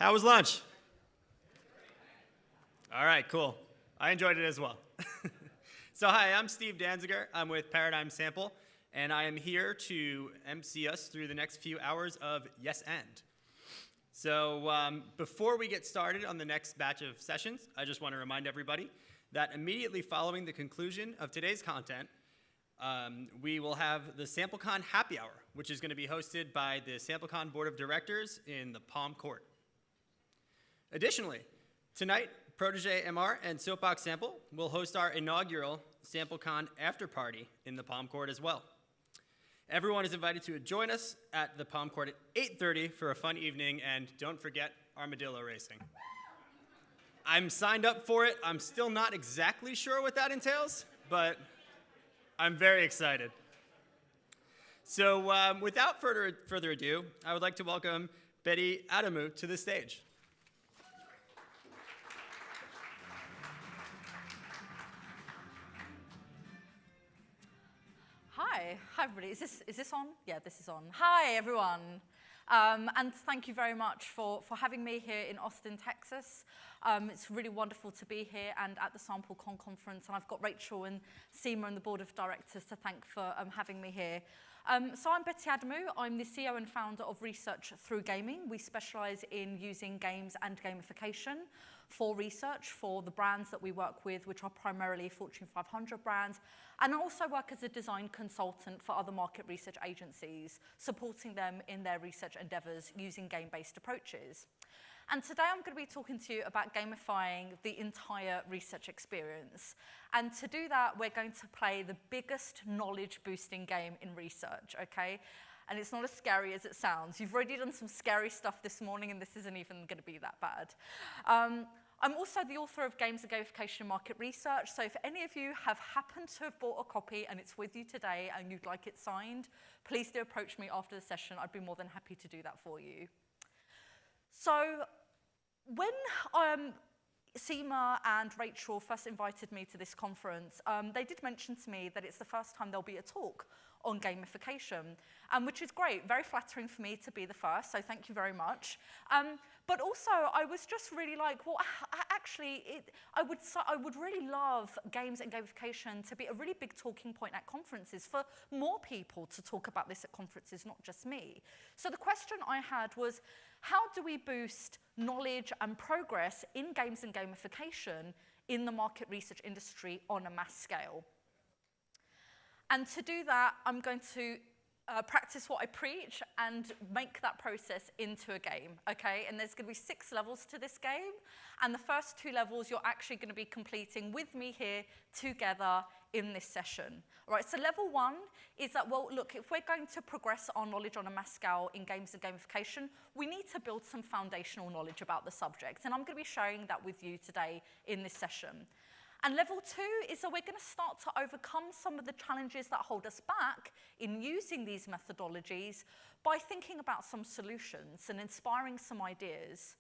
How was lunch? All right, cool. I enjoyed it as well. So hi, I'm Steve Danziger. I'm with Paradigm Sample, and I am here to MC us through the next few hours of Yes and. So before we get started on the next batch of sessions, I just want to remind everybody that immediately following the conclusion of today's content, we will have the SampleCon Happy Hour, which is going to be hosted by the SampleCon Board of Directors in the Palm Court. Additionally, tonight, Protege MR and Soapbox Sample will host our inaugural SampleCon After Party in the Palm Court as well. Everyone is invited to join us at the Palm Court at 8:30 for a fun evening, and don't forget armadillo racing. I'm signed up for it. I'm still not exactly sure what that entails, but I'm very excited. So without further ado, I would like to welcome Betty Adamou to the stage. Hi everybody. Is this on? Yeah, this is on. Hi everyone, and thank you very much for having me here in Austin, Texas. It's really wonderful to be here and at the SampleCon conference, and I've got Rachel and Seema and the board of directors to thank for having me here. So I'm Betty Adamou. I'm the CEO and founder of Research Through Gaming. We specialize in using games and gamification for research for the brands that we work with, which are primarily Fortune 500 brands, and I also work as a design consultant for other market research agencies, supporting them in their research endeavors using game-based approaches. And today I'm going to be talking to you about gamifying the entire research experience. And to do that, we're going to play the biggest knowledge-boosting game in research, okay? And it's not as scary as it sounds. You've already done some scary stuff this morning, and this isn't even going to be that bad. I'm also the author of Games and Gamification Market Research, so if any of you have happened to have bought a copy and it's with you today and you'd like it signed, please do approach me after the session. I'd be more than happy to do that for you. So when Seema and Rachel first invited me to this conference, they did mention to me that it's the first time there'll be a talk on gamification, which is great, very flattering for me to be the first, so thank you very much. But also, I was just really like, well, actually, I would really love games and gamification to be a really big talking point at conferences, for more people to talk about this at conferences, not just me. So the question I had was, how do we boost knowledge and progress in games and gamification in the market research industry on a mass scale? And to do that, I'm going to practice what I preach and make that process into a game, okay? And there's going to be 6 levels to this game, and the first 2 levels you're actually going to be completing with me here together in this session. All right, so level 1 is that, well, look, if we're going to progress our knowledge on a mass scale in games and gamification, we need to build some foundational knowledge about the subject, and I'm going to be sharing that with you today in this session. And level 2 is that we're going to start to overcome some of the challenges that hold us back in using these methodologies by thinking about some solutions and inspiring some ideas.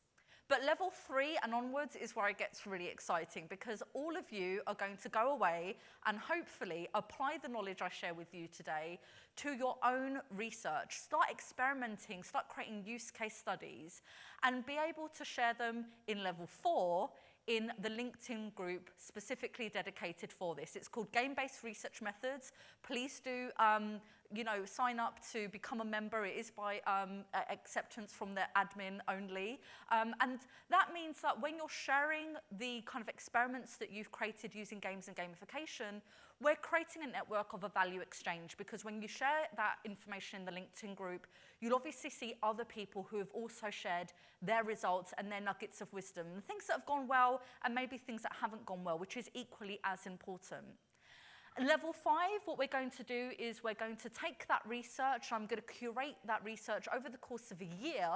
But level 3 and onwards is where it gets really exciting, because all of you are going to go away and hopefully apply the knowledge I share with you today to your own research. Start experimenting, start creating use case studies, and be able to share them in level 4 in the LinkedIn group specifically dedicated for this. It's called Game-Based Research Methods. Please do sign up to become a member. It is by acceptance from the admin only. And that means that when you're sharing the kind of experiments that you've created using games and gamification, we're creating a network of a value exchange, because when you share that information in the LinkedIn group, you'll obviously see other people who have also shared their results and their nuggets of wisdom, the things that have gone well and maybe things that haven't gone well, which is equally as important. Level 5, what we're going to do is we're going to take that research, I'm going to curate that research over the course of a year,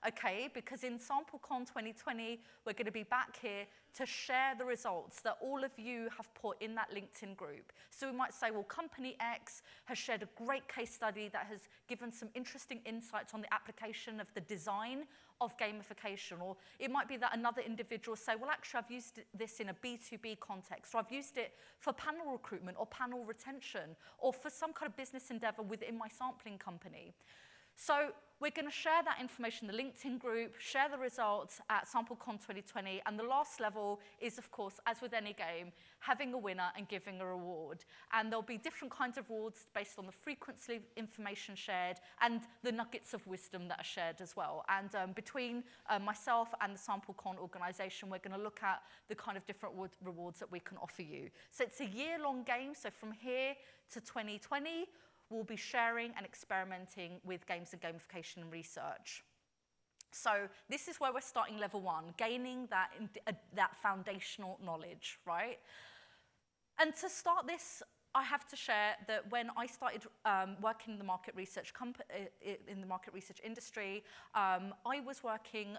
okay, because in SampleCon 2020, we're going to be back here to share the results that all of you have put in that LinkedIn group. So we might say, well, company X has shared a great case study that has given some interesting insights on the application of the design of gamification. Or it might be that another individual say, well, actually, I've used this in a B2B context, or I've used it for panel recruitment or panel retention, or for some kind of business endeavor within my sampling company. So we're going to share that information in the LinkedIn group, share the results at SampleCon 2020, and the last level is, of course, as with any game, having a winner and giving a reward. And there'll be different kinds of rewards based on the frequency of information shared and the nuggets of wisdom that are shared as well. And between myself and the SampleCon organization, we're going to look at the kind of different rewards that we can offer you. So it's a year-long game, so from here to 2020, we'll be sharing and experimenting with games and gamification and research. So this is where we're starting level 1, gaining that foundational knowledge, right? And to start this, I have to share that when I started working in the market research industry, I was working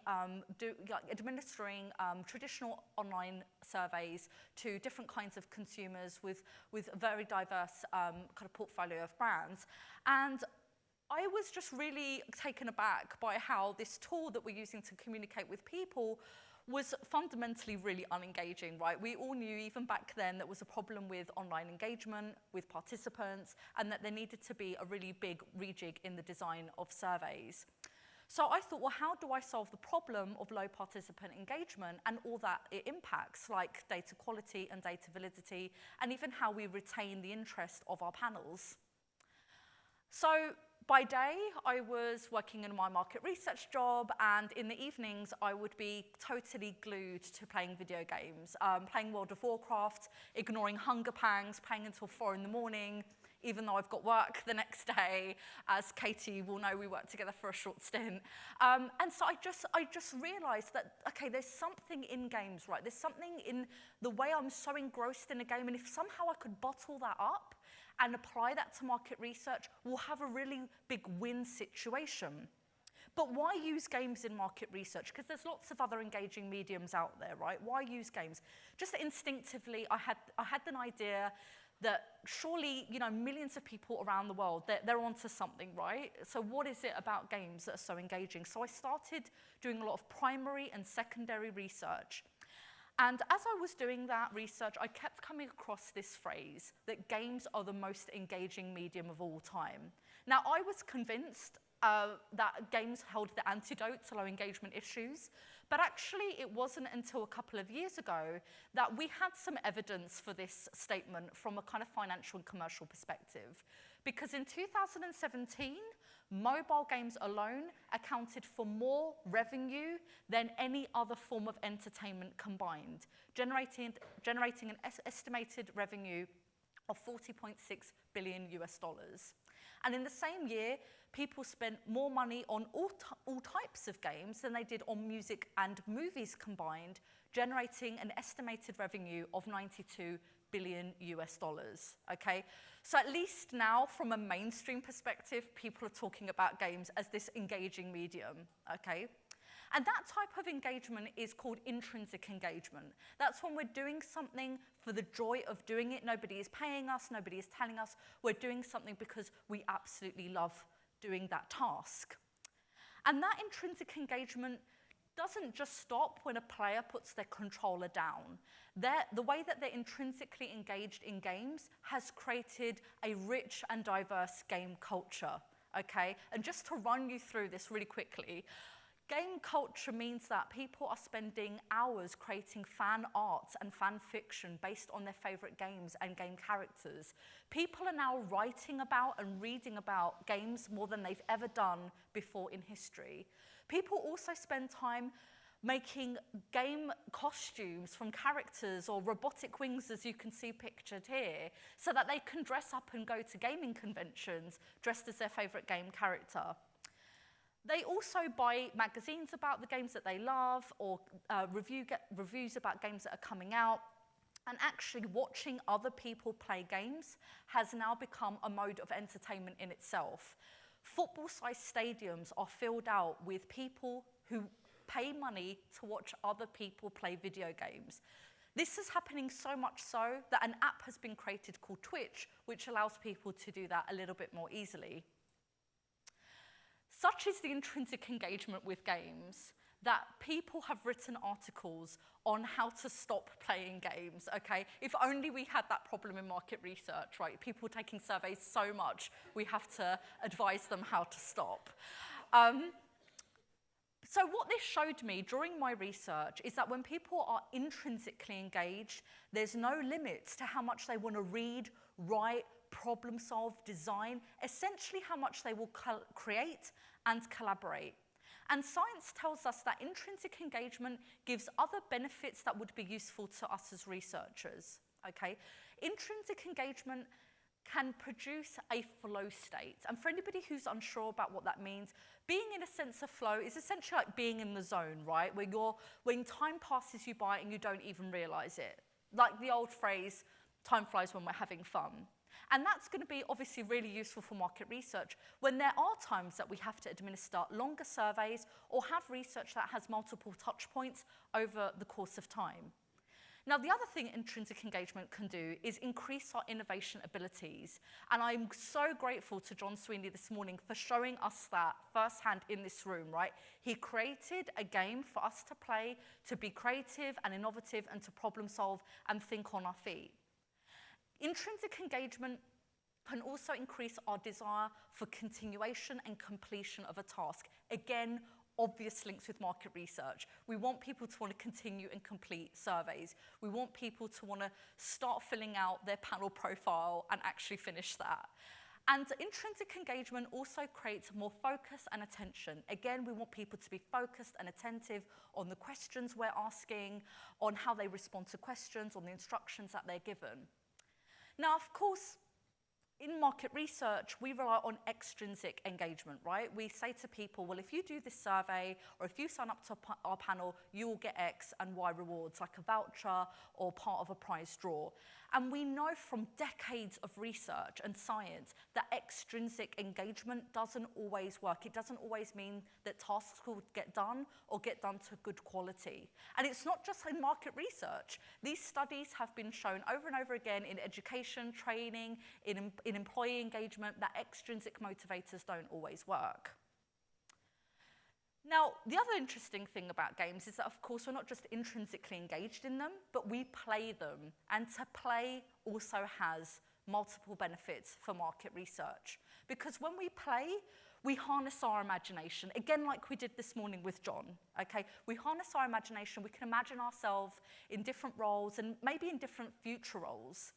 administering traditional online surveys to different kinds of consumers with a very diverse kind of portfolio of brands. And I was just really taken aback by how this tool that we're using to communicate with people was fundamentally really unengaging, right? We all knew even back then that was a problem with online engagement, with participants, and that there needed to be a really big rejig in the design of surveys. So I thought, well, how do I solve the problem of low participant engagement and all that it impacts, like data quality and data validity, and even how we retain the interest of our panels? So by day, I was working in my market research job, and in the evenings, I would be totally glued to playing video games, playing World of Warcraft, ignoring hunger pangs, playing until 4 in the morning, even though I've got work the next day. As Katie will know, we worked together for a short stint. And so I just realized that, okay, there's something in games, right? There's something in the way I'm so engrossed in a game, and if somehow I could bottle that up and apply that to market research, we'll have a really big win situation. But why use games in market research? Because there's lots of other engaging mediums out there, right? Why use games? Just instinctively, I had an idea that surely, you know, millions of people around the world, they're onto something, right? So what is it about games that are so engaging? So I started doing a lot of primary and secondary research. And as I was doing that research, I kept coming across this phrase, that games are the most engaging medium of all time. Now, I was convinced that games held the antidote to low engagement issues, but actually it wasn't until a couple of years ago that we had some evidence for this statement from a kind of financial and commercial perspective. Because in 2017, mobile games alone accounted for more revenue than any other form of entertainment combined, generating an estimated revenue of $40.6 billion US. And in the same year, people spent more money on all types of games than they did on music and movies combined, generating an estimated revenue of $92 billion US, okay? So at least now, from a mainstream perspective, people are talking about games as this engaging medium, okay? And that type of engagement is called intrinsic engagement. That's when we're doing something for the joy of doing it. Nobody is paying us, nobody is telling us. We're doing something because we absolutely love doing that task. And that intrinsic engagement doesn't just stop when a player puts their controller down. The way that they're intrinsically engaged in games has created a rich and diverse game culture, okay? And just to run you through this really quickly, game culture means that people are spending hours creating fan art and fan fiction based on their favorite games and game characters. People are now writing about and reading about games more than they've ever done before in history. People also spend time making game costumes from characters or robotic wings, as you can see pictured here, so that they can dress up and go to gaming conventions dressed as their favorite game character. They also buy magazines about the games that they love, or reviews about games that are coming out. And actually, watching other people play games has now become a mode of entertainment in itself. Football-sized stadiums are filled out with people who pay money to watch other people play video games. This is happening so much so that an app has been created called Twitch, which allows people to do that a little bit more easily. Such is the intrinsic engagement with games that people have written articles on how to stop playing games, okay? If only we had that problem in market research, right? People taking surveys so much, we have to advise them how to stop. So what this showed me during my research is that when people are intrinsically engaged, there's no limits to how much they want to read, write, problem solve, design, essentially how much they will create and collaborate. And science tells us that intrinsic engagement gives other benefits that would be useful to us as researchers, okay? Intrinsic engagement can produce a flow state. And for anybody who's unsure about what that means, being in a sense of flow is essentially like being in the zone, right? When time passes you by and you don't even realize it. Like the old phrase, time flies when we're having fun. And that's going to be obviously really useful for market research when there are times that we have to administer longer surveys or have research that has multiple touch points over the course of time. Now, the other thing intrinsic engagement can do is increase our innovation abilities. And I'm so grateful to John Sweeney this morning for showing us that firsthand in this room, right? He created a game for us to play, to be creative and innovative and to problem solve and think on our feet. Intrinsic engagement can also increase our desire for continuation and completion of a task. Again, obvious links with market research. We want people to want to continue and complete surveys. We want people to want to start filling out their panel profile and actually finish that. And intrinsic engagement also creates more focus and attention. Again, we want people to be focused and attentive on the questions we're asking, on how they respond to questions, on the instructions that they're given. Now, of course, in market research, we rely on extrinsic engagement, right? We say to people, well, if you do this survey or if you sign up to our panel, you will get X and Y rewards, like a voucher or part of a prize draw. And we know from decades of research and science that extrinsic engagement doesn't always work. It doesn't always mean that tasks will get done or get done to good quality. And it's not just in market research. These studies have been shown over and over again in education, training, in employee engagement, that extrinsic motivators don't always work. Now, the other interesting thing about games is that, of course, we're not just intrinsically engaged in them, but we play them. And to play also has multiple benefits for market research. Because when we play, we harness our imagination, again, like we did this morning with John, okay? We harness our imagination. We can imagine ourselves in different roles and maybe in different future roles.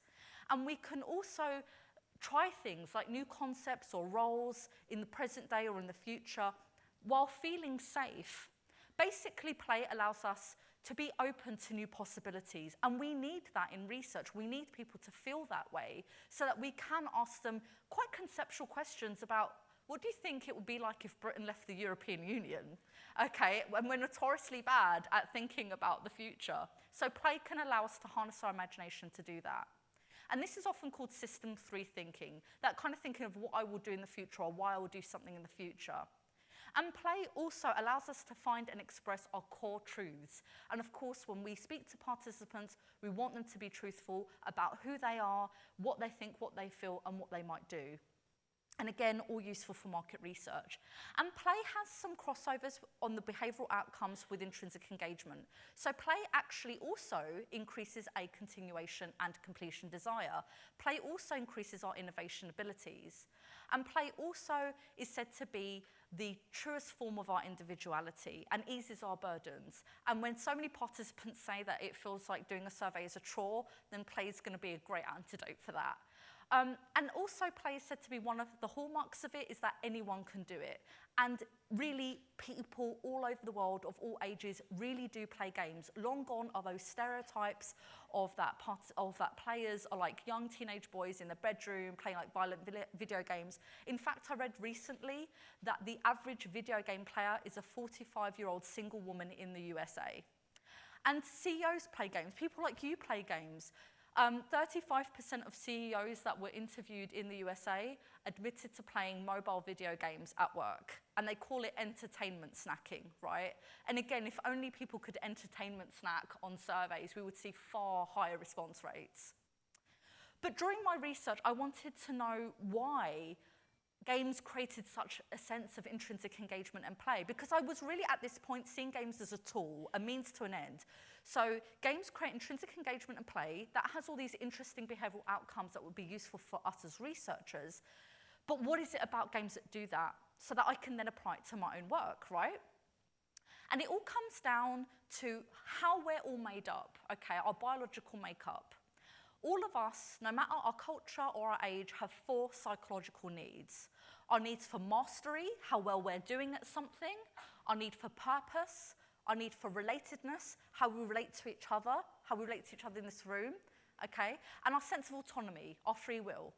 And we can also try things like new concepts or roles in the present day or in the future while feeling safe. Basically, play allows us to be open to new possibilities, and we need that in research. We need people to feel that way so that we can ask them quite conceptual questions about, what do you think it would be like if Britain left the European Union? Okay, and we're notoriously bad at thinking about the future. So play can allow us to harness our imagination to do that. And this is often called system 3 thinking, that kind of thinking of what I will do in the future or why I will do something in the future. And play also allows us to find and express our core truths. And of course, when we speak to participants, we want them to be truthful about who they are, what they think, what they feel, and what they might do. And again, all useful for market research. And play has some crossovers on the behavioral outcomes with intrinsic engagement. So play actually also increases a continuation and completion desire. Play also increases our innovation abilities. And play also is said to be the truest form of our individuality and eases our burdens. And when so many participants say that it feels like doing a survey is a chore, then play is going to be a great antidote for that. And also play is said to be one of the hallmarks of it is that anyone can do it. And really, people all over the world of all ages really do play games. Long gone are those stereotypes of that players are like young teenage boys in the bedroom playing like violent video games. In fact, I read recently that the average video game player is a 45-year-old single woman in the USA. And CEOs play games. People like you play games. 35% of CEOs that were interviewed in the USA admitted to playing mobile video games at work. And they call it entertainment snacking, right? And again, if only people could entertainment snack on surveys, we would see far higher response rates. But during my research, I wanted to know why games created such a sense of intrinsic engagement and play, because I was really at this point seeing games as a tool, a means to an end. So games create intrinsic engagement and play that has all these interesting behavioral outcomes that would be useful for us as researchers. But what is it about games that do that so that I can then apply it to my own work, right? And it all comes down to how we're all made up, okay, our biological makeup. All of us, no matter our culture or our age, have 4 psychological needs. Our needs for mastery, how well we're doing at something, our need for purpose, our need for relatedness, how we relate to each other, in this room, okay, and our sense of autonomy, our free will.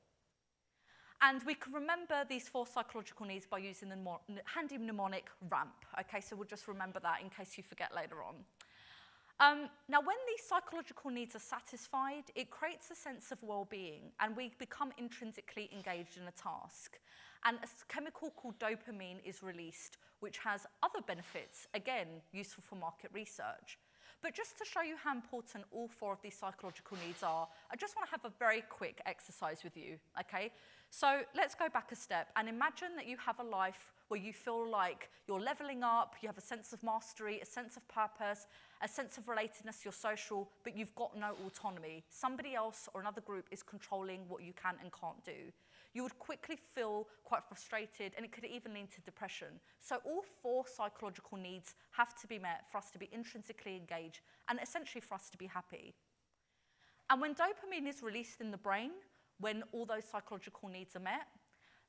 And we can remember these 4 psychological needs by using the handy mnemonic RAMP, okay, so we'll just remember that in case you forget later on. Now, when these psychological needs are satisfied, it creates a sense of well-being, and we become intrinsically engaged in a task. And a chemical called dopamine is released, which has other benefits, again, useful for market research. But just to show you how important all 4 of these psychological needs are, I just want to have a very quick exercise with you, okay? So let's go back a step and imagine that you have a life where you feel like you're leveling up, you have a sense of mastery, a sense of purpose, a sense of relatedness, you're social, but you've got no autonomy. Somebody else or another group is controlling what you can and can't do. You would quickly feel quite frustrated, and it could even lead to depression. So all 4 psychological needs have to be met for us to be intrinsically engaged and essentially for us to be happy. And when dopamine is released in the brain, when all those psychological needs are met,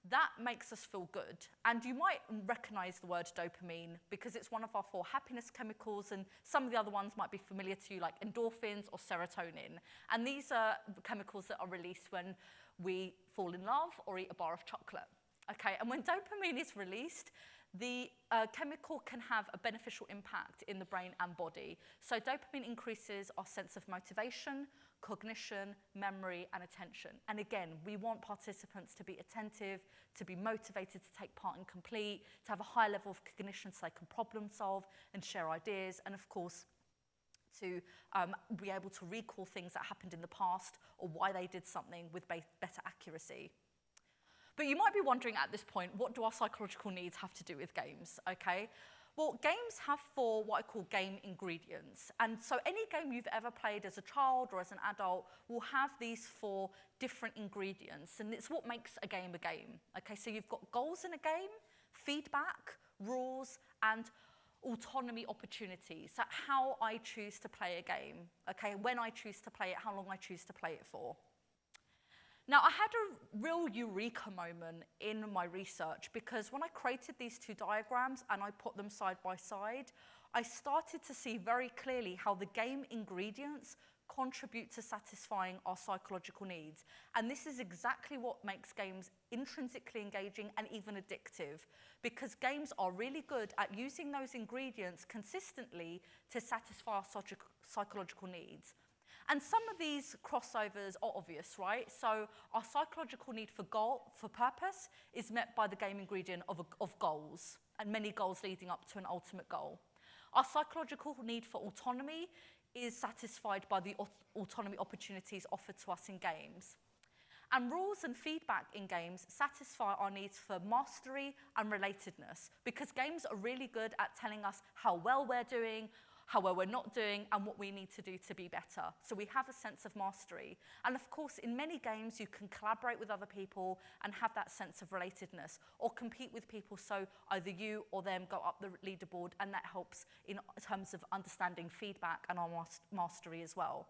that makes us feel good. And you might recognize the word dopamine because it's one of our 4 happiness chemicals, and some of the other ones might be familiar to you, like endorphins or serotonin. And these are the chemicals that are released when we fall in love or eat a bar of chocolate. Okay, and when dopamine is released, the chemical can have a beneficial impact in the brain and body. So dopamine increases our sense of motivation, cognition, memory, and attention. And again, we want participants to be attentive, to be motivated to take part and complete, to have a high level of cognition so they can problem solve and share ideas, and of course, to be able to recall things that happened in the past or why they did something with better accuracy. But you might be wondering at this point, what do our psychological needs have to do with games, okay? Well, games have 4 what I call game ingredients. And so any game you've ever played as a child or as an adult will have these 4 different ingredients. And it's what makes a game, okay? So you've got goals in a game, feedback, rules, and autonomy opportunities. So how I choose to play a game, okay? When I choose to play it, how long I choose to play it for. Now, I had a real eureka moment in my research because when I created these 2 diagrams and I put them side by side, I started to see very clearly how the game ingredients contribute to satisfying our psychological needs. And this is exactly what makes games intrinsically engaging and even addictive, because games are really good at using those ingredients consistently to satisfy our psychological needs. And some of these crossovers are obvious, right? So our psychological need for purpose is met by the game ingredient of goals, and many goals leading up to an ultimate goal. Our psychological need for autonomy is satisfied by the autonomy opportunities offered to us in games. And rules and feedback in games satisfy our needs for mastery and relatedness, because games are really good at telling us how well we're doing, how well we're not doing, and what we need to do to be better. So we have a sense of mastery. And of course, in many games, you can collaborate with other people and have that sense of relatedness, or compete with people so either you or them go up the leaderboard, and that helps in terms of understanding feedback and our mastery as well.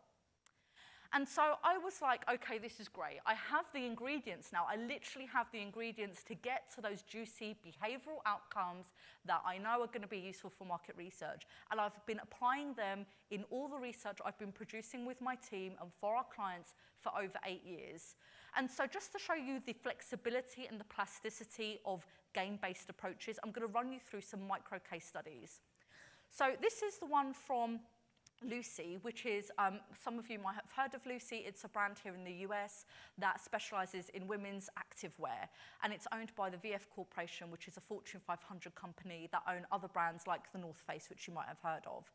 And so I was like, okay, this is great. I have the ingredients now. I literally have the ingredients to get to those juicy behavioral outcomes that I know are going to be useful for market research. And I've been applying them in all the research I've been producing with my team and for our clients for over 8 years. And so just to show you the flexibility and the plasticity of game-based approaches, I'm going to run you through some micro case studies. So this is the one from Lucy, which is, some of you might have heard of Lucy. It's a brand here in the US that specializes in women's activewear. And it's owned by the VF Corporation, which is a Fortune 500 company that own other brands like the North Face, which you might have heard of.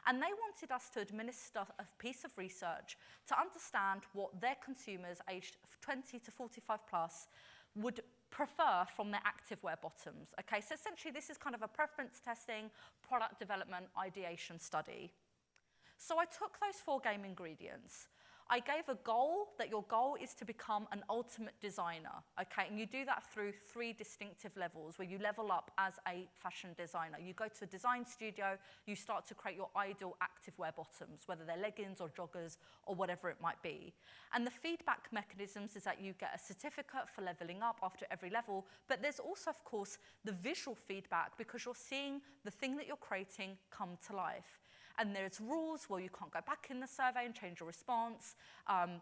And they wanted us to administer a piece of research to understand what their consumers aged 20 to 45 plus would prefer from their activewear bottoms. Okay, so essentially this is kind of a preference testing, product development, ideation study. So I took those 4 game ingredients. I gave a goal, that your goal is to become an ultimate designer, okay? And you do that through 3 distinctive levels where you level up as a fashion designer. You go to a design studio, you start to create your ideal activewear bottoms, whether they're leggings or joggers or whatever it might be. And the feedback mechanisms is that you get a certificate for leveling up after every level, but there's also, of course, the visual feedback because you're seeing the thing that you're creating come to life. And there's rules where you can't go back in the survey and change your response.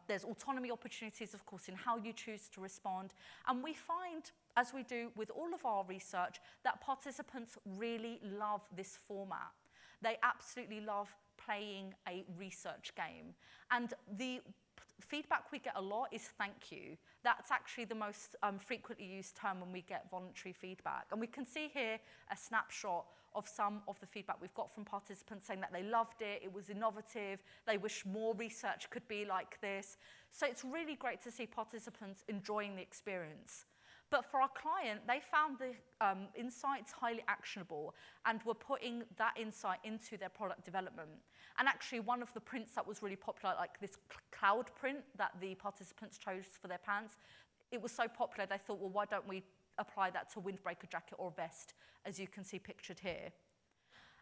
There's autonomy opportunities, of course, in how you choose to respond. And we find, as we do with all of our research, that participants really love this format. They absolutely love playing a research game. And the feedback we get a lot is thank you. That's actually the most frequently used term when we get voluntary feedback. And we can see here a snapshot of some of the feedback we've got from participants saying that they loved it, it was innovative, they wish more research could be like this. So it's really great to see participants enjoying the experience. But for our client, they found the insights highly actionable and were putting that insight into their product development. And actually, one of the prints that was really popular, like this cloud print that the participants chose for their pants, it was so popular they thought, well, why don't we apply that to a windbreaker jacket or a vest, as you can see pictured here.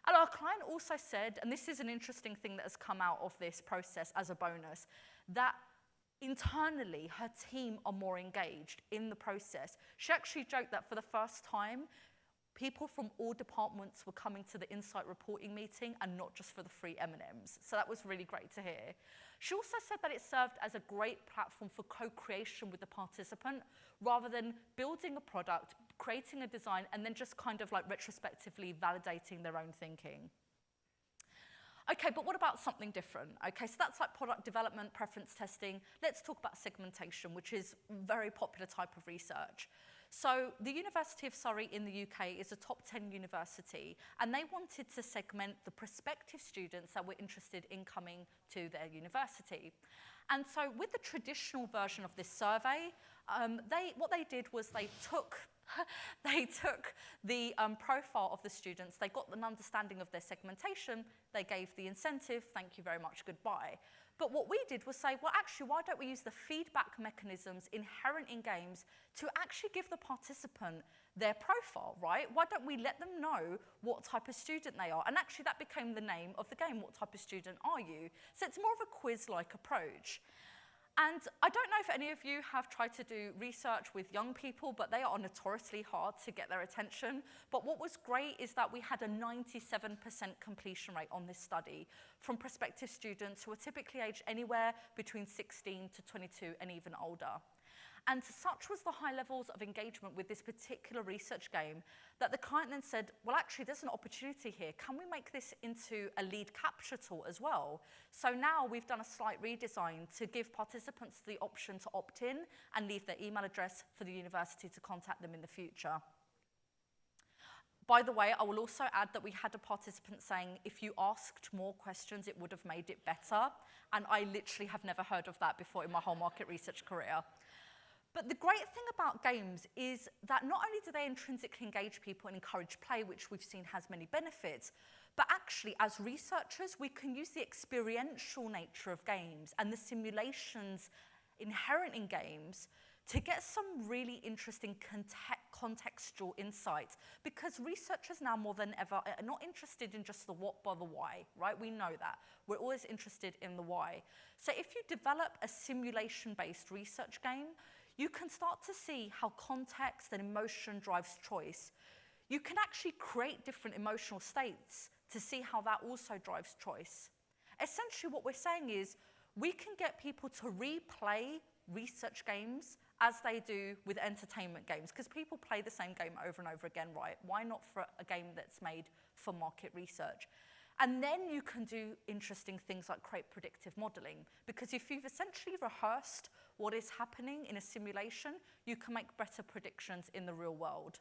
And our client also said, and this is an interesting thing that has come out of this process as a bonus, that internally her team are more engaged in the process. She actually joked that for the first time, people from all departments were coming to the Insight reporting meeting and not just for the free M&Ms. So that was really great to hear. She also said that it served as a great platform for co-creation with the participant, rather than building a product, creating a design, and then just kind of like retrospectively validating their own thinking. Okay, but what about something different? Okay, so that's like product development, preference testing. Let's talk about segmentation, which is a very popular type of research. So the University of Surrey in the UK is a top 10 university, and they wanted to segment the prospective students that were interested in coming to their university. And so with the traditional version of this survey, what they did was they took the profile of the students, they got an understanding of their segmentation, they gave the incentive, thank you very much, goodbye. But what we did was say, well, actually, why don't we use the feedback mechanisms inherent in games to actually give the participant their profile, right? Why don't we let them know what type of student they are? And actually, that became the name of the game, what type of student are you? So it's more of a quiz-like approach. And I don't know if any of you have tried to do research with young people, but they are notoriously hard to get their attention. But what was great is that we had a 97% completion rate on this study from prospective students who are typically aged anywhere between 16 to 22 and even older. And such was the high levels of engagement with this particular research game that the client then said, well, actually, there's an opportunity here. Can we make this into a lead capture tool as well? So now we've done a slight redesign to give participants the option to opt in and leave their email address for the university to contact them in the future. By the way, I will also add that we had a participant saying, if you asked more questions, it would have made it better. And I literally have never heard of that before in my whole market research career. But the great thing about games is that not only do they intrinsically engage people and encourage play, which we've seen has many benefits, but actually, as researchers, we can use the experiential nature of games and the simulations inherent in games to get some really interesting contextual insights, because researchers now more than ever are not interested in just the what but the why, right? We know that. We're always interested in the why. So if you develop a simulation-based research game, you can start to see how context and emotion drives choice. You can actually create different emotional states to see how that also drives choice. Essentially, what we're saying is we can get people to replay research games as they do with entertainment games, because people play the same game over and over again, right? Why not for a game that's made for market research? And then you can do interesting things like create predictive modeling, because if you've essentially rehearsed what is happening in a simulation, you can make better predictions in the real world.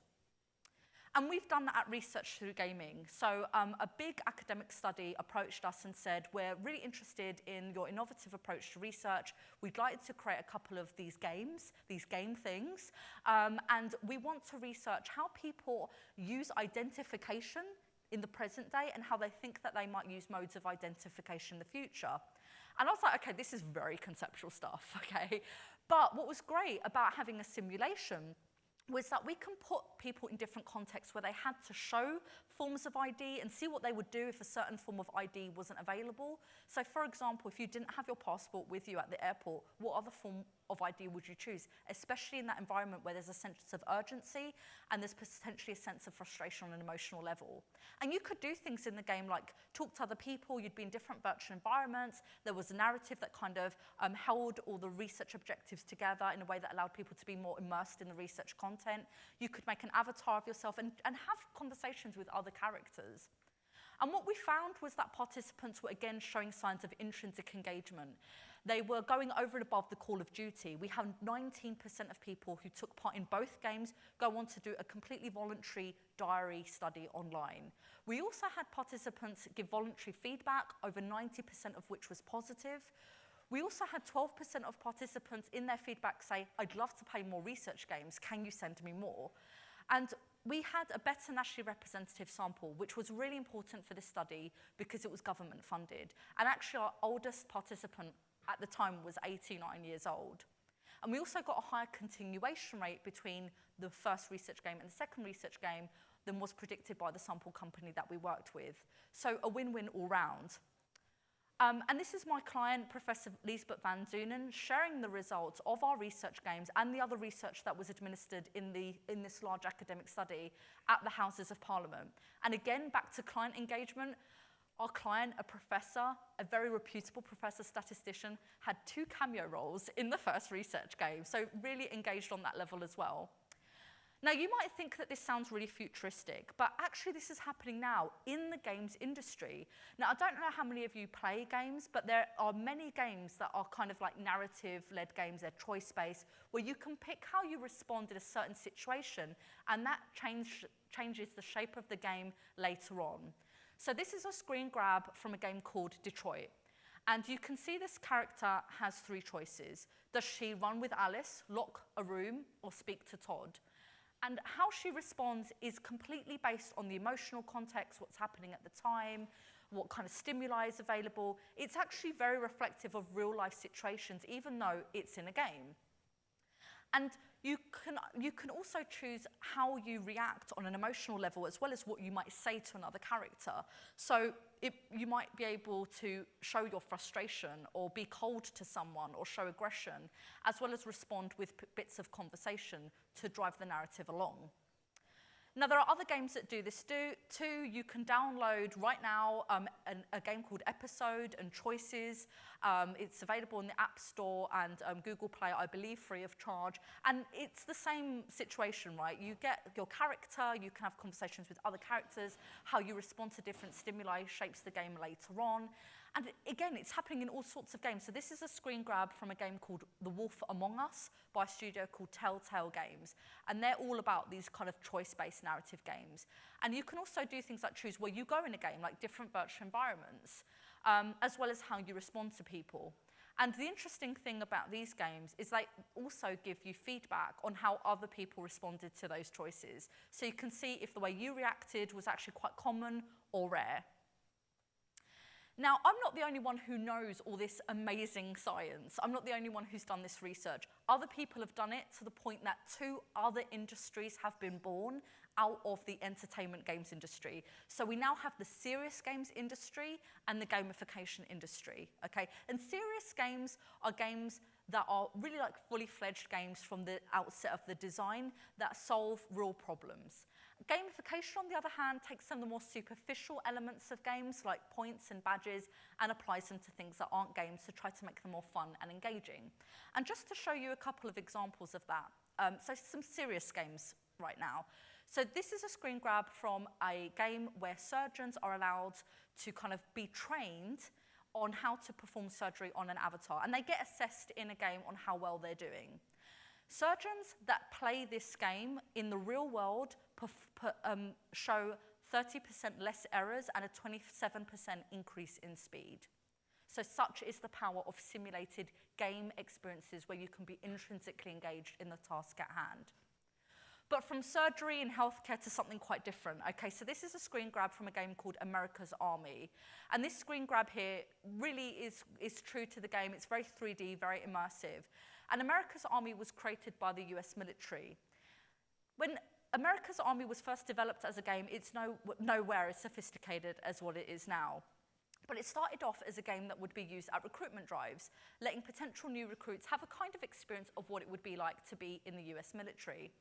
And we've done that at Research Through Gaming. So a big academic study approached us and said, we're really interested in your innovative approach to research. We'd like to create a couple of these games, these game things. And we want to research how people use identification in the present day and how they think that they might use modes of identification in the future. And I was like, okay, this is very conceptual stuff, okay? But what was great about having a simulation was that we can put people in different contexts where they had to show forms of ID and see what they would do if a certain form of ID wasn't available. So for example, if you didn't have your passport with you at the airport, what other form of ID would you choose? Especially in that environment where there's a sense of urgency and there's potentially a sense of frustration on an emotional level. And you could do things in the game like talk to other people, you'd be in different virtual environments, there was a narrative that kind of held all the research objectives together in a way that allowed people to be more immersed in the research content. You could make an avatar of yourself and have conversations with other characters. And what we found was that participants were again showing signs of intrinsic engagement. They were going over and above the call of duty. We had 19% of people who took part in both games go on to do a completely voluntary diary study online. We also had participants give voluntary feedback, over 90% of which was positive. We also had 12% of participants in their feedback say, I'd love to play more research games, can you send me more? And we had a better nationally representative sample, which was really important for this study because it was government funded. And actually our oldest participant at the time was 89 years old. And we also got a higher continuation rate between the first research game and the second research game than was predicted by the sample company that we worked with. So a win-win all round. And this is my client, Professor Liesbeth van Zoenen, sharing the results of our research games and the other research that was administered in this large academic study at the Houses of Parliament. And again, back to client engagement, our client, a professor, a very reputable professor statistician, had 2 cameo roles in the first research game, so really engaged on that level as well. Now, you might think that this sounds really futuristic, but actually this is happening now in the games industry. Now, I don't know how many of you play games, but there are many games that are kind of like narrative-led games, they're choice-based, where you can pick how you respond in a certain situation, and that changes the shape of the game later on. So this is a screen grab from a game called Detroit. And you can see this character has 3 choices. Does she run with Alice, lock a room, or speak to Todd? And how she responds is completely based on the emotional context, what's happening at the time, what kind of stimuli is available. It's actually very reflective of real-life situations, even though it's in a game. And you can also choose how you react on an emotional level, as well as what you might say to another character. So you might be able to show your frustration, or be cold to someone, or show aggression, as well as respond with bits of conversation to drive the narrative along. Now, there are other games that do this too. You can download right now a game called Episode and Choices. It's available in the App Store and Google Play, I believe, free of charge. And it's the same situation, right? You get your character, you can have conversations with other characters, how you respond to different stimuli shapes the game later on. And again, it's happening in all sorts of games. So this is a screen grab from a game called The Wolf Among Us by a studio called Telltale Games. And they're all about these kind of choice-based narrative games. And you can also do things like choose where you go in a game, like different virtual environments, as well as how you respond to people. And the interesting thing about these games is they also give you feedback on how other people responded to those choices. So you can see if the way you reacted was actually quite common or rare. Now, I'm not the only one who knows all this amazing science. I'm not the only one who's done this research. Other people have done it to the point that 2 other industries have been born out of the entertainment games industry. So we now have the serious games industry and the gamification industry, okay? And serious games are games that are really like fully fledged games from the outset of the design that solve real problems. Gamification, on the other hand, takes some of the more superficial elements of games, like points and badges, and applies them to things that aren't games to try to make them more fun and engaging. And just to show you a couple of examples of that, so some serious games right now. So this is a screen grab from a game where surgeons are allowed to kind of be trained on how to perform surgery on an avatar, and they get assessed in a game on how well they're doing. Surgeons that play this game in the real world show 30% less errors and a 27% increase in speed. So such is the power of simulated game experiences where you can be intrinsically engaged in the task at hand. But from surgery and healthcare to something quite different. Okay, so this is a screen grab from a game called America's Army. And this screen grab here really is true to the game. It's very 3D, very immersive. And America's Army was created by the US military. When America's Army was first developed as a game, it's nowhere as sophisticated as what it is now. But it started off as a game that would be used at recruitment drives, letting potential new recruits have a kind of experience of what it would be like to be in the US military.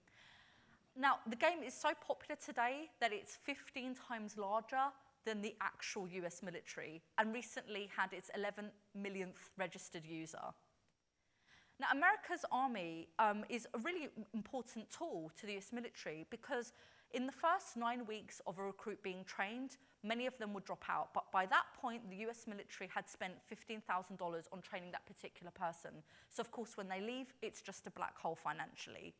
Now, the game is so popular today that it's 15 times larger than the actual US military, and recently had its 11 millionth registered user. Now, America's Army is a really important tool to the US military because in the first 9 weeks of a recruit being trained, many of them would drop out. But by that point, the US military had spent $15,000 on training that particular person. So of course, when they leave, it's just a black hole financially.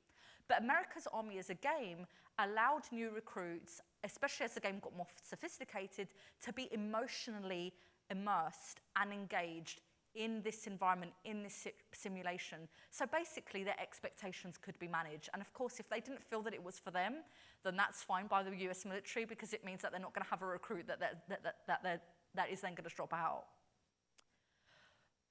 But America's Army as a game allowed new recruits, especially as the game got more sophisticated, to be emotionally immersed and engaged in this environment, in this simulation. So basically, their expectations could be managed. And of course, if they didn't feel that it was for them, then that's fine by the US military because it means that they're not going to have a recruit that is then going to drop out.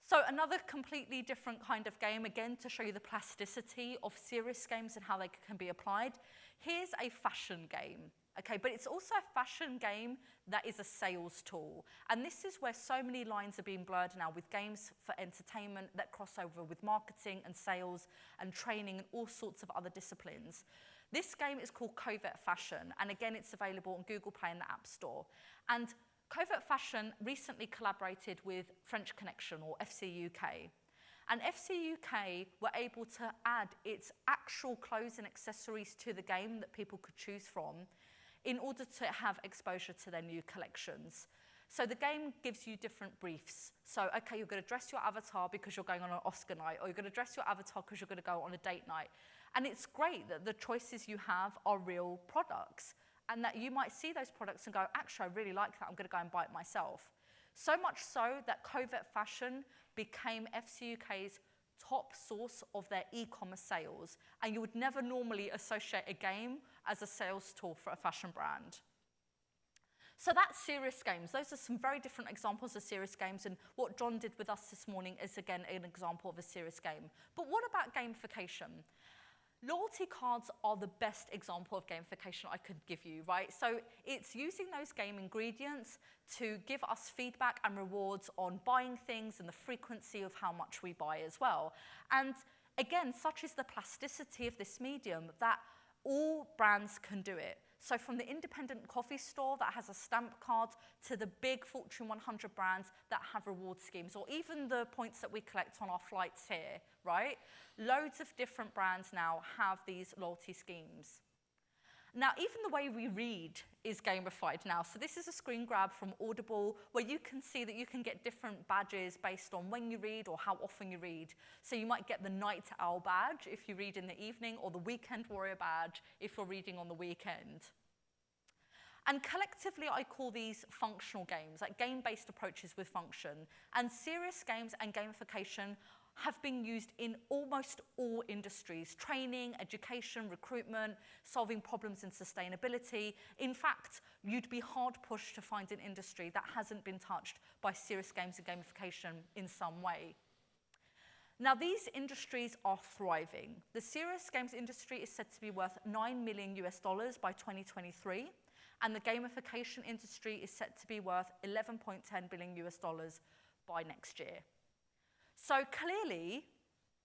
So another completely different kind of game, again, to show you the plasticity of serious games and how they can be applied. Here's a fashion game. Okay, but it's also a fashion game that is a sales tool. And this is where so many lines are being blurred now with games for entertainment that cross over with marketing and sales and training and all sorts of other disciplines. This game is called Covert Fashion. And again, it's available on Google Play in the App Store. And Covert Fashion recently collaborated with French Connection, or FC UK. And FC UK were able to add its actual clothes and accessories to the game that people could choose from in order to have exposure to their new collections. So the game gives you different briefs. So, okay, you're going to dress your avatar because you're going on an Oscar night, or you're going to dress your avatar because you're going to go on a date night. And it's great that the choices you have are real products, and that you might see those products and go, actually, I really like that, I'm going to go and buy it myself. So much so that Covert Fashion became FC UK's top source of their e-commerce sales, and you would never normally associate a game as a sales tool for a fashion brand. So that's serious games. Those are some very different examples of serious games, and what John did with us this morning is, again, an example of a serious game. But what about gamification? Loyalty cards are the best example of gamification I could give you, right? So it's using those game ingredients to give us feedback and rewards on buying things and the frequency of how much we buy as well. And again, such is the plasticity of this medium that all brands can do it. So from the independent coffee store that has a stamp card to the big Fortune 100 brands that have reward schemes, or even the points that we collect on our flights here, right? Loads of different brands now have these loyalty schemes. Now, even the way we read is gamified now. So this is a screen grab from Audible where you can see that you can get different badges based on when you read or how often you read. So you might get the night owl badge if you read in the evening, or the weekend warrior badge if you're reading on the weekend. And collectively, I call these functional games, like game-based approaches with function. And serious games and gamification have been used in almost all industries: training, education, recruitment, solving problems in sustainability. In fact, you'd be hard-pushed to find an industry that hasn't been touched by serious games and gamification in some way. Now, these industries are thriving. The serious games industry is said to be worth $9 million by 2023, and the gamification industry is set to be worth $11.10 billion by next year. So clearly,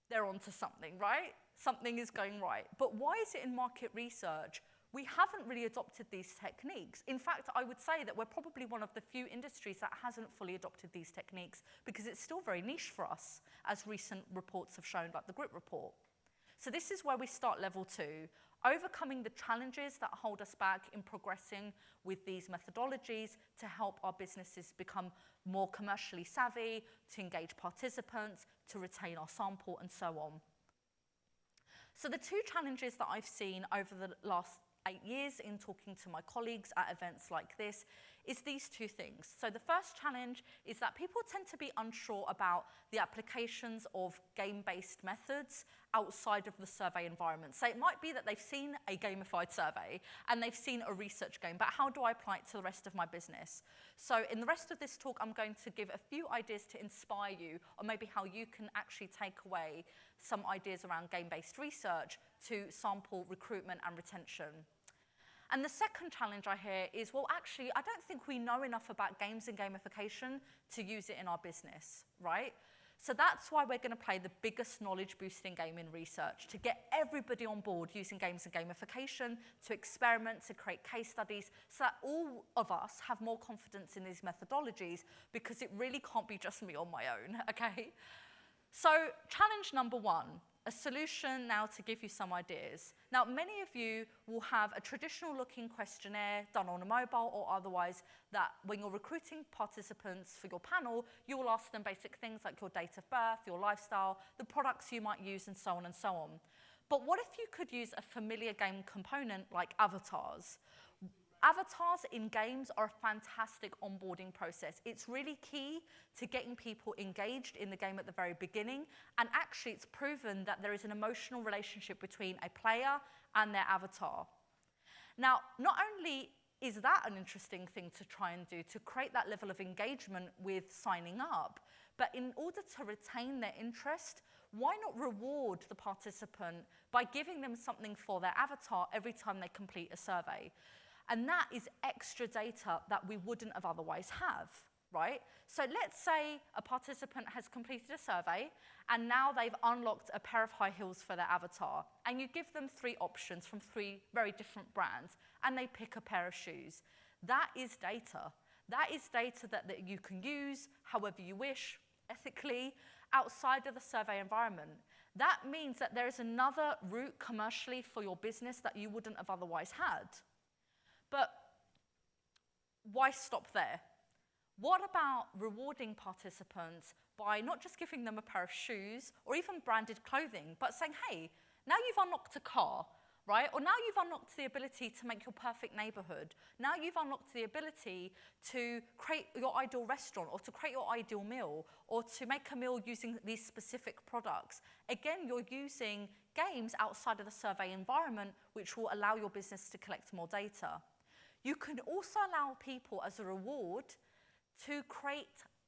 they're onto something, right? Something is going right. But why is it in market research we haven't really adopted these techniques? In fact, I would say that we're probably one of the few industries that hasn't fully adopted these techniques because it's still very niche for us, as recent reports have shown, like the GRIT report. So this is where we start level 2, overcoming the challenges that hold us back in progressing with these methodologies to help our businesses become more commercially savvy, to engage participants, to retain our sample, and so on. So the two challenges that I've seen over the last 8 years in talking to my colleagues at events like this is these two things. So the first challenge is that people tend to be unsure about the applications of game-based methods outside of the survey environment. So it might be that they've seen a gamified survey and they've seen a research game, but how do I apply it to the rest of my business? So in the rest of this talk, I'm going to give a few ideas to inspire you on maybe how you can actually take away some ideas around game-based research to sample recruitment and retention. And the second challenge I hear is, well, actually, I don't think we know enough about games and gamification to use it in our business, right? So that's why we're going to play the biggest knowledge-boosting game in research, to get everybody on board using games and gamification, to experiment, to create case studies, so that all of us have more confidence in these methodologies, because it really can't be just me on my own, okay? So challenge number one. A solution now to give you some ideas. Now, many of you will have a traditional looking questionnaire done on a mobile or otherwise that when you're recruiting participants for your panel, you will ask them basic things like your date of birth, your lifestyle, the products you might use, and so on and so on. But what if you could use a familiar game component like avatars? Avatars in games are a fantastic onboarding process. It's really key to getting people engaged in the game at the very beginning, and actually it's proven that there is an emotional relationship between a player and their avatar. Now, not only is that an interesting thing to try and do to create that level of engagement with signing up, but in order to retain their interest, why not reward the participant by giving them something for their avatar every time they complete a survey? And that is extra data that we wouldn't have otherwise have, right? So let's say a participant has completed a survey and now they've unlocked a pair of high heels for their avatar, and you give them 3 options from 3 very different brands, and they pick a pair of shoes. That is data. That is data that you can use however you wish, ethically, outside of the survey environment. That means that there is another route commercially for your business that you wouldn't have otherwise had. But why stop there? What about rewarding participants by not just giving them a pair of shoes or even branded clothing, but saying, hey, now you've unlocked a car, right? Or now you've unlocked the ability to make your perfect neighborhood. Now you've unlocked the ability to create your ideal restaurant, or to create your ideal meal, or to make a meal using these specific products. Again, you're using games outside of the survey environment, which will allow your business to collect more data. You can also allow people, as a reward, to create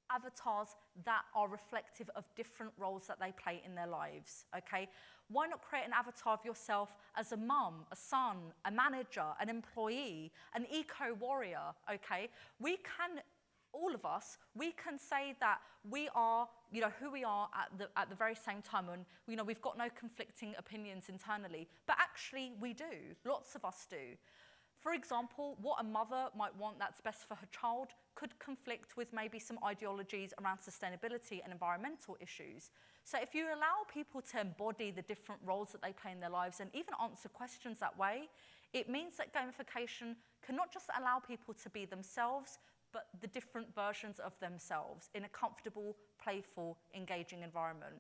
avatars that are reflective of different roles that they play in their lives, okay? Why not create an avatar of yourself as a mum, a son, a manager, an employee, an eco-warrior, okay? We can, all of us, we can say that we are, who we are at the very same time, and, we've got no conflicting opinions internally, but actually we do, lots of us do. For example, what a mother might want that's best for her child could conflict with maybe some ideologies around sustainability and environmental issues. So if you allow people to embody the different roles that they play in their lives and even answer questions that way, it means that gamification can not just allow people to be themselves, but the different versions of themselves in a comfortable, playful, engaging environment.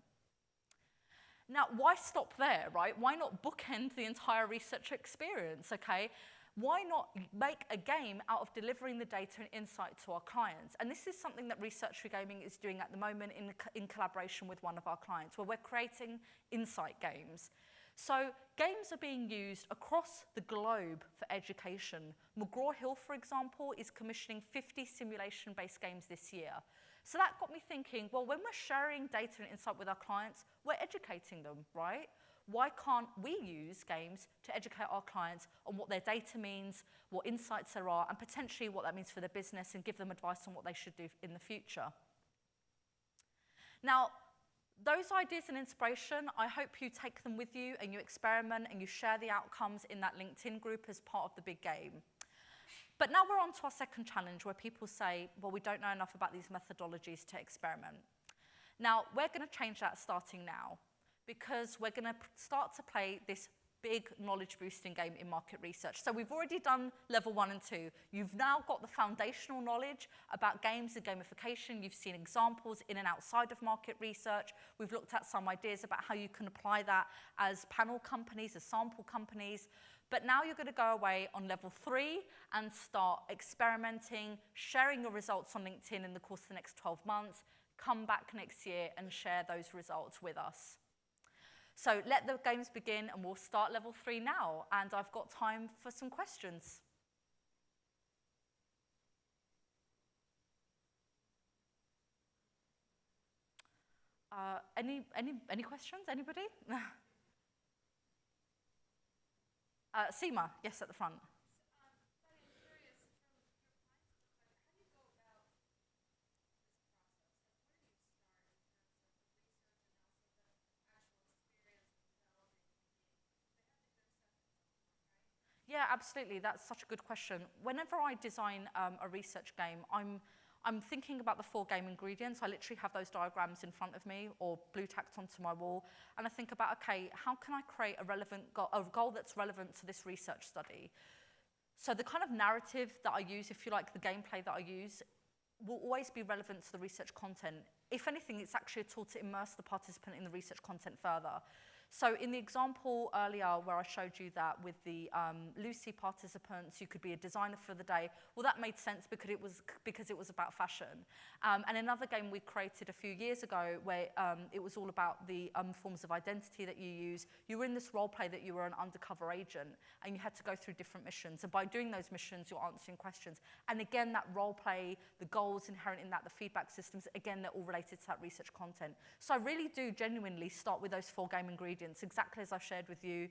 Now, why stop there, right? Why not bookend the entire research experience, okay? Why not make a game out of delivering the data and insight to our clients? And this is something that Research for Gaming is doing at the moment in collaboration with one of our clients, where we're creating insight games. So games are being used across the globe for education. McGraw-Hill, for example, is commissioning 50 simulation-based games this year. So that got me thinking, well, when we're sharing data and insight with our clients, we're educating them, right? Why can't we use games to educate our clients on what their data means, what insights there are, and potentially what that means for their business, and give them advice on what they should do in the future? Now, those ideas and inspiration, I hope you take them with you and you experiment and you share the outcomes in that LinkedIn group as part of the big game. But now we're on to our second challenge, where people say, well, we don't know enough about these methodologies to experiment. Now, we're going to change that starting now, because we're going to start to play this big knowledge-boosting game in market research. So we've already done level 1 and 2. You've now got the foundational knowledge about games and gamification. You've seen examples in and outside of market research. We've looked at some ideas about how you can apply that as panel companies, as sample companies. But now you're going to go away on level 3 and start experimenting, sharing your results on LinkedIn in the course of the next 12 months. Come back next year and share those results with us. So let the games begin, and we'll start level 3 now. And I've got time for some questions. Any questions? Anybody? Seema, yes, at the front. Yeah, absolutely. That's such a good question. Whenever I design a research game, I'm thinking about the 4 game ingredients. I literally have those diagrams in front of me or blue tacked onto my wall. And I think about, okay, how can I create a goal that's relevant to this research study? So the kind of narrative that I use, if you like, the gameplay that I use, will always be relevant to the research content. If anything, it's actually a tool to immerse the participant in the research content further. So in the example earlier where I showed you that with the Lucy participants, you could be a designer for the day. Well, that made sense because it was about fashion. And another game we created a few years ago where it was all about the forms of identity that you use. You were in this role play that you were an undercover agent and you had to go through different missions. And by doing those missions, you're answering questions. And again, that role play, the goals inherent in that, the feedback systems, again, they're all related to that research content. So I really do genuinely start with those 4 game ingredients, exactly as I shared with you.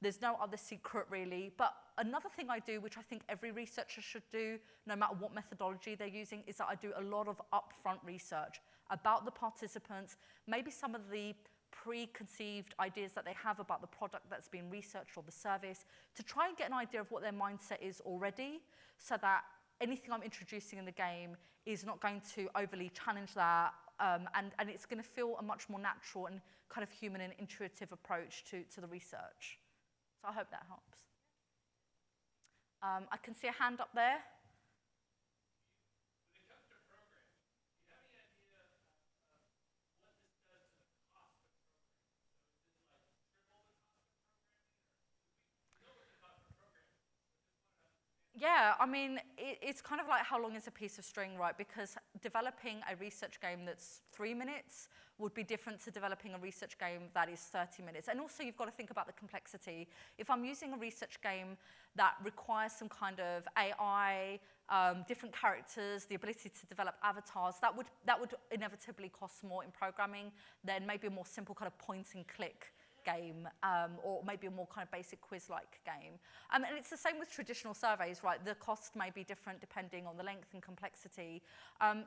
There's no other secret really. But another thing I do, which I think every researcher should do, no matter what methodology they're using, is that I do a lot of upfront research about the participants, maybe some of the preconceived ideas that they have about the product that's been researched or the service, to try and get an idea of what their mindset is already, so that anything I'm introducing in the game is not going to overly challenge that, and it's going to feel a much more natural and kind of human and intuitive approach to the research. So I hope that helps. I can see a hand up there. When it comes to programming, do you have any idea of what this does to the cost of programming? So is it like triple the cost of programming? Or we know what the cost of programming is, but just want to understand. Yeah, I mean, it's kind of like how long is a piece of string, right? Because developing a research game that's 3 minutes would be different to developing a research game that is 30 minutes. And also you've got to think about the complexity. If I'm using a research game that requires some kind of AI, different characters, the ability to develop avatars, that would inevitably cost more in programming than maybe a more simple kind of point and click game, or maybe a more kind of basic quiz-like game. And it's the same with traditional surveys, right? The cost may be different depending on the length and complexity.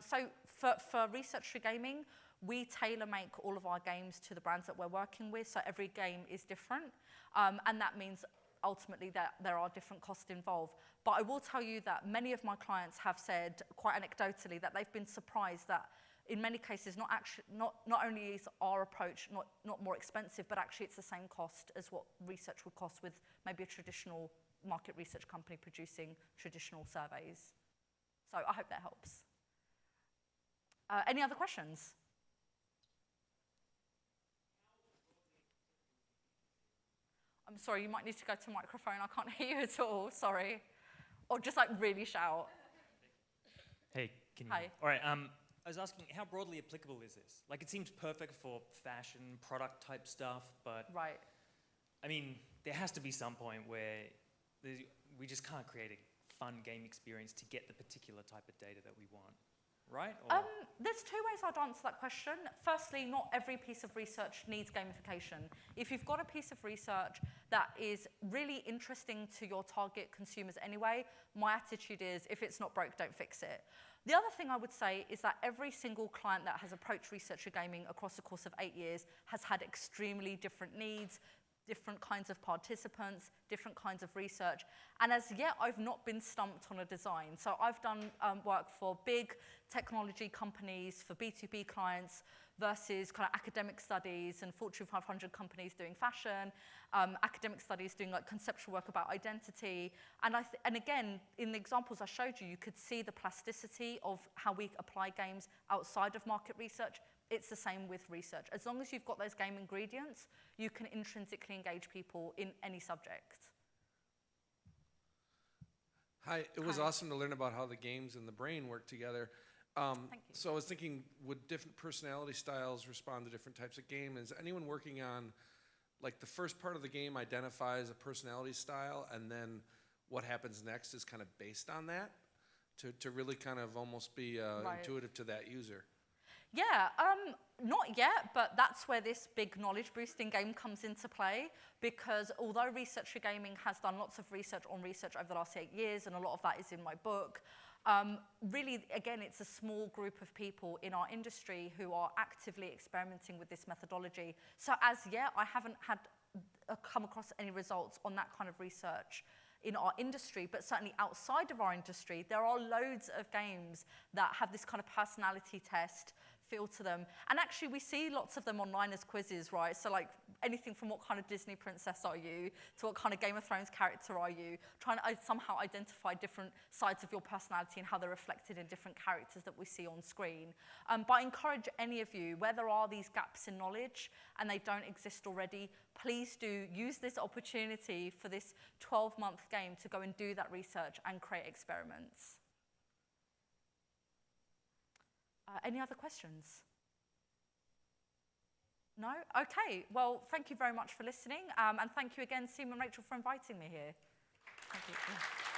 So for research for gaming, we tailor-make all of our games to the brands that we're working with, so every game is different, and that means ultimately that there are different costs involved. But I will tell you that many of my clients have said, quite anecdotally, that they've been surprised that in many cases, not only is our approach not more expensive, but actually it's the same cost as what research would cost with maybe a traditional market research company producing traditional surveys. So I hope that helps. Any other questions? I'm sorry, you might need to go to microphone. I can't hear you at all, sorry. Or just like really shout. Hey, can you? Hi. All right, I was asking, how broadly applicable is this? Like, it seems perfect for fashion, product type stuff, but Right. I mean, there has to be some point where we just can't create a fun game experience to get the particular type of data that we want, right? Or There's 2 ways I'd answer that question. Firstly, not every piece of research needs gamification. If you've got a piece of research that is really interesting to your target consumers anyway, my attitude is, if it's not broke, don't fix it. The other thing I would say is that every single client that has approached research for gaming across the course of 8 years has had extremely different needs, different kinds of participants, different kinds of research. And as yet, I've not been stumped on a design. So I've done work for big technology companies, for B2B clients, versus kind of academic studies and Fortune 500 companies doing fashion, academic studies doing like conceptual work about identity. And again, in the examples I showed you, you could see the plasticity of how we apply games outside of market research. It's the same with research. As long as you've got those game ingredients, you can intrinsically engage people in any subject. Hi, it was Hi. awesome to learn about how the games and the brain work together. Thank you. So I was thinking, would different personality styles respond to different types of game? Is anyone working on, like the first part of the game identifies a personality style, and then what happens next is kind of based on that, to really kind of almost be Right. intuitive to that user? Yeah, not yet, but that's where this big knowledge boosting game comes into play, because although Research for Gaming has done lots of research on research over the last 8 years, and a lot of that is in my book, really, again, it's a small group of people in our industry who are actively experimenting with this methodology. So as yet, I haven't had come across any results on that kind of research in our industry, but certainly outside of our industry, there are loads of games that have this kind of personality test feel to them. And actually, we see lots of them online as quizzes, right? So like anything from what kind of Disney princess are you, to what kind of Game of Thrones character are you, trying to somehow identify different sides of your personality and how they're reflected in different characters that we see on screen. But I encourage any of you, where there are these gaps in knowledge and they don't exist already, please do use this opportunity for this 12-month game to go and do that research and create experiments. Any other questions? No? Okay. Well, thank you very much for listening. And thank you again, Seema and Rachel, for inviting me here. Thank you.